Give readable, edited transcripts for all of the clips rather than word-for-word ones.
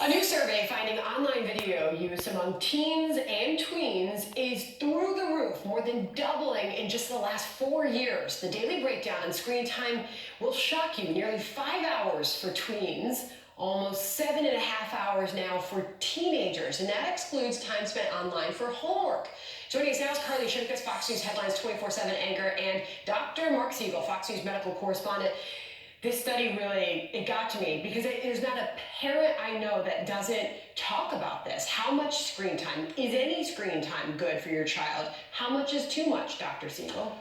A new survey finding online video use among teens and tweens is through the roof, more than doubling in just the last 4 years. The daily breakdown on screen time will shock you. Nearly 5 hours for tweens, almost 7.5 hours now for teenagers, and that excludes time spent online for homework. Joining us now is Carly Shimkus, Fox News Headlines 24/7 anchor, and Dr. Mark Siegel, Fox News medical correspondent. This study really, it got to me because there's not a parent I know that doesn't talk about this. How much screen time? Is any screen time good for your child? How much is too much, Dr. Siegel?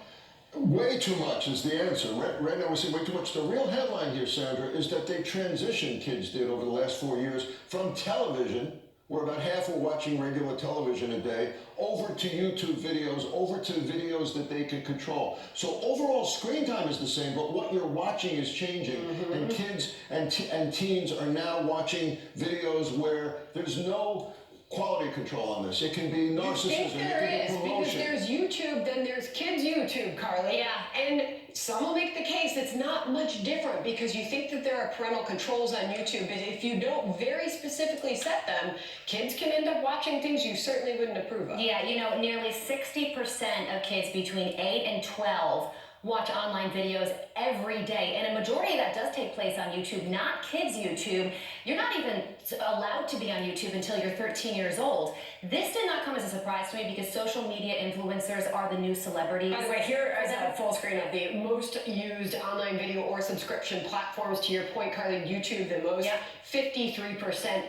Way too much is the answer. Right now we say way too much. The real headline here, Sandra, is that they transitioned, kids did over the last 4 years, from television, where about half were watching regular television a day, over to YouTube videos, over to videos that they can control. So overall screen time is the same, but what you're watching is changing. And kids and teens are now watching videos where there's no quality control on this. It can be narcissism, there it is, can be promotion. because there's YouTube, then there's kids YouTube, Carly. Yeah. And some will make the case it's not much different because you think that there are parental controls on YouTube, but if you don't very specifically set them, kids can end up watching things you certainly wouldn't approve of. Yeah, you know, nearly 60% of kids between 8 and 12 watch online videos every day, and a majority of that does take place on YouTube, not kids' YouTube. You're not even allowed to be on YouTube until you're 13 years old. This did not come as a surprise to me because social media influencers are the new celebrities. By the way, here is a full screen of the most used online video or subscription platforms. To your point, Carly, YouTube the most, 53%.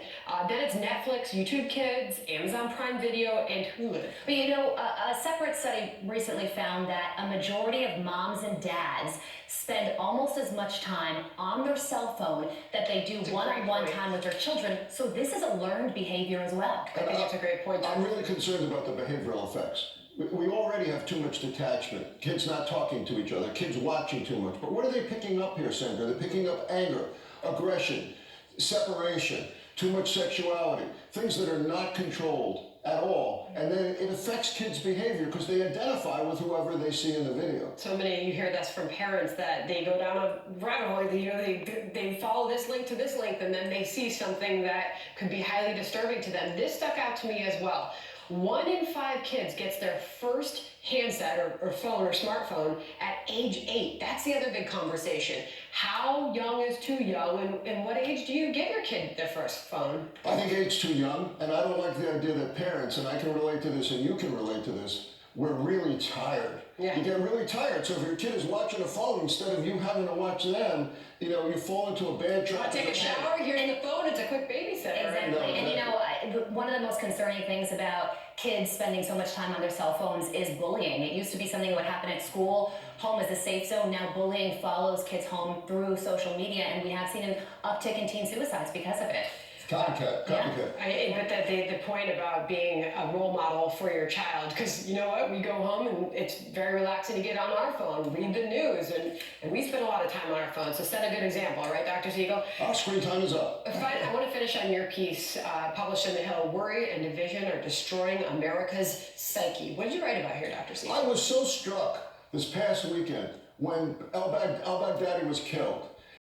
Then it's Netflix, YouTube Kids, Amazon Prime Video, and Hulu. But you know, a separate study recently found that a majority of moms and dads spend almost as much time on their cell phone that they do one-on-one time with their children. So this is a learned behavior as well. I think that's a great point. I'm really concerned about the behavioral effects. We already have too much detachment. Kids not talking to each other, kids watching too much. But what are they picking up here, Sandra? They're picking up anger, aggression, separation, too much sexuality, things that are not controlled at all, and then it affects kids' behavior because they identify with whoever they see in the video. So many, you hear this from parents that they go down a rabbit hole, they follow this link to this link, and then they see something that could be highly disturbing to them. This stuck out to me as well. 1 in 5 kids gets their first handset or phone or smartphone at age 8. That's the other big conversation. How young is too young, and what age do you get your kid their first phone? I think 8's too young, and I don't like the idea that parents, and I can relate to this and you can relate to this, we're really tired. Yeah. You get really tired, so if your kid is watching a phone instead of you having to watch them, you know, you fall into a bad trap. Take a shower, here's the phone, it's a quick babysitter. Exactly. No, And you know, one of the most concerning things about kids spending so much time on their cell phones is bullying. It used to be something that would happen at school. Home is a safe zone. Now bullying follows kids home through social media, and we have seen an uptick in teen suicides because of it. Copycat. But the point about being a role model for your child, because you know what, we go home and it's very relaxing to get on our phone, read the news, and we spend a lot of time on our phone. So set a good example, right, Dr. Siegel? Our screen time is up. I want to finish on your piece published in The Hill. Worry and division are destroying America's psyche. What did you write about here, Dr. Siegel? I was so struck this past weekend when al-Baghdadi was killed.